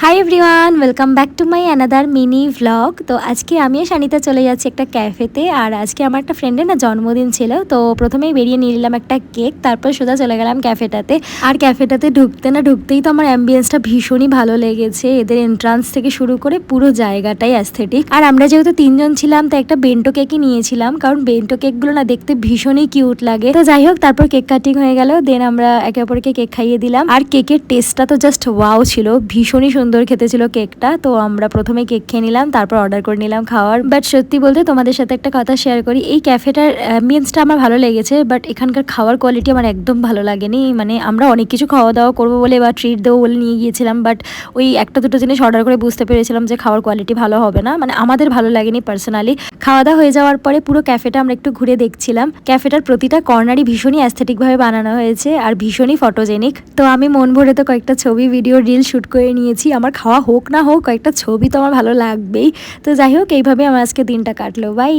Hi everyone, welcome back to my another mini vlog. তো আজকে আমি আর শানিতা চলে যাচ্ছি একটা ক্যাফেতে। আর আজকে আমার একটা ফ্রেন্ডের না জন্মদিন ছিল, তো প্রথমেই বেরিয়ে নিয়ে নিলাম একটা কেক, তারপর সোজা চলে গেলাম ক্যাফেটাতে। আর ক্যাফেটাতে ঢুকতেই তো আমার অ্যাম্বিয়েন্সটা ভীষণই ভালো লেগেছে। এদের এন্ট্রান্স থেকে শুরু করে পুরো জায়গাটাই অ্যাস্থেটিক। আর আমরা যেহেতু 3জন ছিলাম, তো একটা বেন্টো কেকই নিয়েছিলাম, কারণ বেন্টো কেকগুলো না দেখতে ভীষণই কিউট লাগে। তো যাই হোক, তারপর কেক কাটিং হয়ে গেল, দেন আমরা একে অপরকে কেক খাইয়ে দিলাম। আর কেকের টেস্টটা তো জাস্ট ওয়াও ছিল, ভীষণই সুন্দর খেতে ছিল কেকটা। তো আমরা প্রথমে কেক খেয়ে নিলাম, তারপর অর্ডার করে নিলাম খাওয়ার। বাট সত্যি বলতে তোমাদের সাথে একটা কথা শেয়ার করি, এই ক্যাফেটার অ্যাম্বিয়েন্সটা আমার ভালো লেগেছে, বাট এখানকার খাওয়ার কোয়ালিটি আমার একদম ভালো লাগেনি। মানে আমরা অনেক কিছু খাওয়া দাওয়া করবো বলে বা ট্রিট দেবো বলে নিয়ে গিয়েছিলাম, বাট ওই একটা দুটো জিনিস অর্ডার করে বুঝতে পেরেছিলাম যে খাওয়ার কোয়ালিটি ভালো হবে না, মানে আমাদের ভালো লাগেনি পার্সোনালি। খাওয়া দাওয়া হয়ে যাওয়ার পরে পুরো ক্যাফেটা আমরা একটু ঘুরে দেখছিলাম। ক্যাফেটার প্রতিটা কর্নারই ভীষণই অ্যাস্থেটিক ভাবে বানানো হয়েছে আর ভীষণই ফটোজেনিক। তো আমি মন ভরে তো কয়েকটা ছবি, ভিডিও, রিল শুট করে নিয়েছি। আমার খাওয়া হোক না হোক, কয়েকটা ছবি তো আমার ভালো লাগবেই। তো যাই হোক, এইভাবে আমার আজকে দিনটা কাটলো। বাই।